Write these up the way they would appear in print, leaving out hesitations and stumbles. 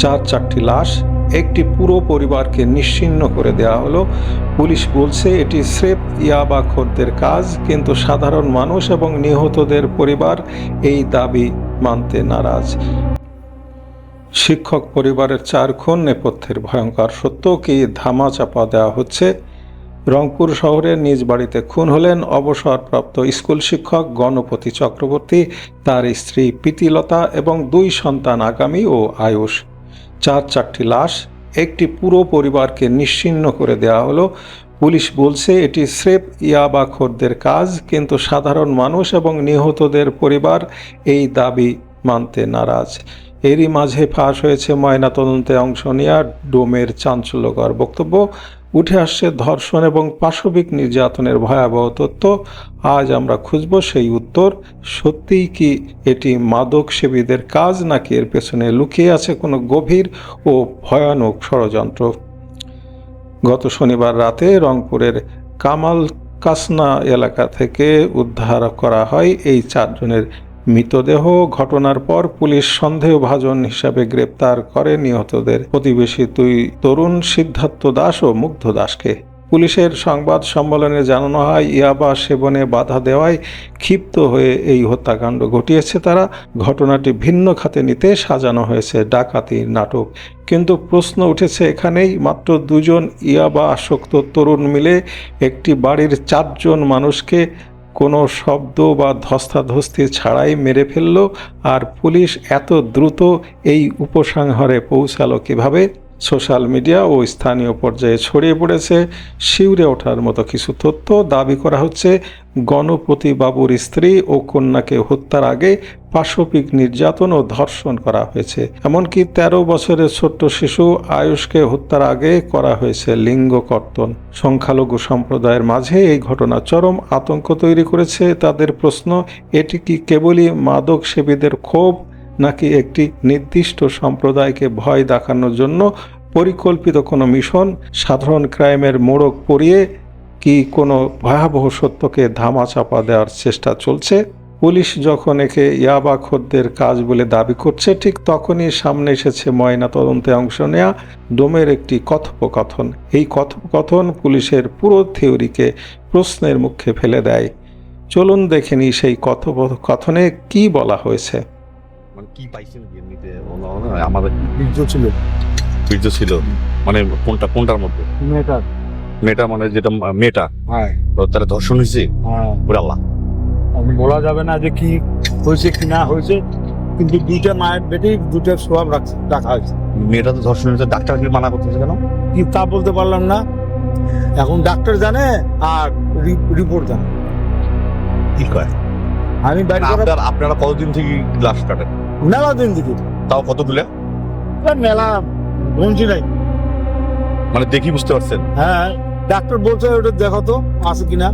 চারটি লাশ, একটি পুরো পরিবারকে নিশ্চিহ্ন করে দেওয়া হলো। পুলিশ বলছে এটি স্রেফ ইয়াবাখোরদের কাজ, কিন্তু সাধারণ মানুষ এবং নিহতদের পরিবার এই দাবি মানতে নারাজ। শিক্ষক পরিবারের 4 খুন নেপথ্যের ভয়ঙ্কর সত্য কি ধামাচাপা দেওয়া হচ্ছে? রংপুর শহরের নিজ বাড়িতে খুন হলেন অবসরপ্রাপ্ত স্কুল শিক্ষক গণপতি চক্রবর্তী, তার স্ত্রী প্রীতিলতা এবং 2 সন্তান আগামী ও আয়ুষ। চারটি লাশ, একটি পুরো পরিবারকে নিশ্চিহ্ন করে দেওয়া হলো। পুলিশ বলছে এটি স্রেফ ইয়াবাখোরদের কাজ, কিন্তু সাধারণ মানুষ এবং নিহতদের পরিবার এই দাবি মানতে নারাজ। এরই মাঝে ফাঁস হয়েছে ময়নাতদন্তে অংশ নেওয়া ডোমের চাঞ্চল্যকর বক্তব্য। উঠে আসছে ধর্ষণ এবং পাশবিক নির্যাতনের ভয়াবহ তথ্য। আজ আমরা খুঁজব সেই উত্তর। সত্যিই কি এটি মাদক সেবীদের কাজ, নাকি এর পেছনে লুকিয়ে আছে কোনো গভীর ও ভয়ানক ষড়যন্ত্র? গত শনিবার রাতে রংপুরের কামাল কাসনা এলাকা থেকে উদ্ধার করা হয় এই 4 জনের মৃতদেহ। ঘটনার পর পুলিশ সন্দেহভাজন হিসাবে গ্রেপ্তার করে নিহতদের প্রতিবেশী 2 তরুণ সিদ্ধার্থ দাস ও মুগ্ধ দাসকে। পুলিশের সংবাদ সম্মেলনে জানানো হয়, ইয়াবা সেবনে বাধা দেওয়ায় ক্ষিপ্ত হয়ে এই হত্যাকাণ্ড ঘটিয়েছে তারা। ঘটনাটি ভিন্ন খাতে নিতে সাজানো হয়েছে ডাকাতির নাটক। কিন্তু প্রশ্ন উঠেছে এখানেই, মাত্র 2 জন ইয়াবা আসক্ত তরুণ মিলে একটি বাড়ির 4 জন মানুষকে কোনো শব্দ বা ধস্তাধস্তি ছাড়াই মেরে ফেলল। আর পুলিশ এত দ্রুত এই উপসংহারে পৌঁছালো কিভাবে? সোশ্যাল মিডিয়া ও স্থানীয় পর্যায়ে ছড়িয়ে পড়েছে শিউরে ওঠার মতো কিছু তথ্য। দাবি করা হচ্ছে গণপতি বাবুর স্ত্রী ও কন্যাকে হত্যার আগে পাশবিক নির্যাতন ও ধর্ষণ করা হয়েছে। এমনকি 13 বছরের ছোট্ট শিশু আয়ুষকে হত্যার আগে করা হয়েছে লিঙ্গ কর্তন। সংখ্যালঘু সম্প্রদায়ের মাঝে এই ঘটনা চরম আতঙ্ক তৈরি করেছে। তাদের প্রশ্ন, এটি কি কেবলই মাদক সেবীদের ক্ষোভ, নাকি একটি নির্দিষ্ট সম্প্রদায়কে ভয় দেখানোর জন্য পরিকল্পিত কোনো মিশন? সাধারণ ক্রাইমের মোড়ক পড়িয়ে কি কোনো ভয়াবহ সত্যকে ধামাচাপা দেওয়ার চেষ্টা চলছে? পুলিশ যখন একে ইয়াবাখোরদের কাজ বলে দাবি করছে, ঠিক তখনই সামনে এসেছে ময়নাতদন্তে অংশ নেওয়া ডোমের একটি কথোপকথন। এই কথোপকথন পুলিশের পুরো থিওরিকে প্রশ্নের মুখে ফেলে দেয়। চলুন দেখে নিই সেই কথোপকথনে কি বলা হয়েছে। মানে কি পাইছেন এমনিতে? আমাদের বীর্য ছিল মানে কোনটার মধ্যে? মেয়েটা মানে যেটা মেয়েটা, হ্যাঁ তাহলে ধর্ষণ হয়েছে? হ্যাঁ, ওরে আল্লাহ, আমি বলা যাবে না যে কি হয়েছে কি না হয়েছে, কিন্তু 2টা মায়ের বেটেই 2টা সোয়াব রাখা হয়েছে। মেয়েটা তো ধর্ষণ হয়েছে, ডাক্তার কি মানা করতেছে কেন? কি তা বলতে পারলাম না। এখন ডাক্তার জানে আর রিপোর্ট জানে। কি কয়? আমি বাইরে আপনারা কতদিন থেকে গ্লাস কাটেন? মেলা দিন দিকে, তাও কত তুলে? মেলা গঞ্জি নাই। মানে দেখি বুঝতে পারছেন? হ্যাঁ, ডাক্তার বলছে ওটা দেখো তো আছে কিনা।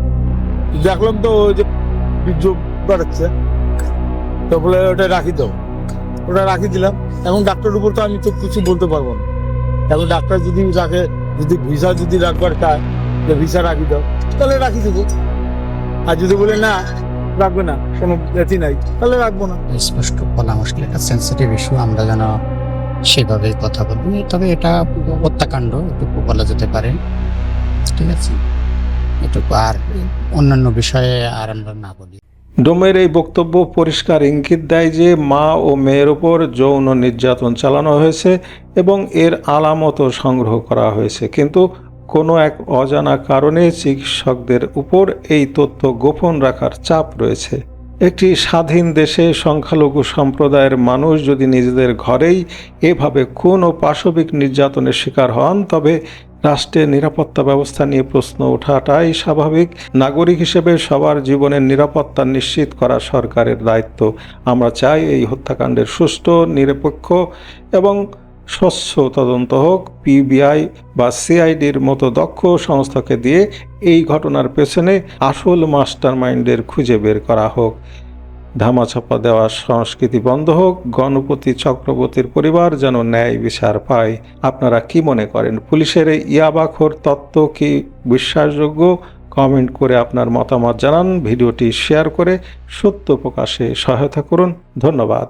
দেখলাম তো ওই যে বীর্য বাড়াচ্ছে, তো বলে ওটা রাখি দাও। ওটা রাখি দিলাম। এখন ডাক্তারের উপর তো আমি তো কিছু বলতে পারবো না। এখন ডাক্তার যদি রাখে, যদি ভিসা যদি রাখবার চায় যে ভিসা রাখি দাও, তাহলে রাখি দেবো। আর যদি বলে না রাখবে না, কোনো এটি নাই, তাহলে রাখবো না। স্পষ্ট বলা মুশকিল, একটা সেন্সিটিভ ইস্যু, আমরা যেন সেভাবে কথা বলবো। তবে এটা হত্যাকাণ্ড এটুকু বলা যেতে পারে, ঠিক আছে, এটুকু। আর অন্যান্য বিষয়ে আর আমরা না বলি। ডোমের এই বক্তব্য পরিষ্কার ইঙ্গিত দেয় যে মা ও মেয়ের ওপর যৌন নির্যাতন চালানো হয়েছে এবং এর আলামতও সংগ্রহ করা হয়েছে। কিন্তু কোনো এক অজানা কারণে চিকিৎসকদের উপর এই তথ্য গোপন রাখার চাপ রয়েছে। একটি স্বাধীন দেশে সংখ্যালঘু সম্প্রদায়ের মানুষ যদি নিজেদের ঘরেই এভাবে খুন ও পাশবিক নির্যাতনের শিকার হন, তবে রাষ্ট্রের নিরাপত্তা ব্যবস্থা নিয়ে প্রশ্ন ওঠাটাই স্বাভাবিক। নাগরিক হিসেবে সবার জীবনের নিরাপত্তা নিশ্চিত করা সরকারের দায়িত্ব। আমরা চাই এই হত্যাকাণ্ডের সুষ্ঠু, নিরপেক্ষ এবং স্বচ্ছ তদন্ত হোক। পিবিআই বা সিআইডির মতো দক্ষ সংস্থাকে দিয়ে এই ঘটনার পেছনে আসল মাস্টারমাইন্ডের খুঁজে বের করা হোক। ধামাচাপা দেওয়ার সংস্কৃতি বন্ধ হোক। গণপতি চক্রবর্তীর পরিবার যেন ন্যায় বিচার পায়। আপনারা কি মনে করেন? পুলিশের এই ইয়াবাখোর তত্ত্ব কি বিশ্বাসযোগ্য? কমেন্ট করে আপনার মতামত জানান। ভিডিওটি শেয়ার করে সত্য প্রকাশে সহায়তা করুন। ধন্যবাদ।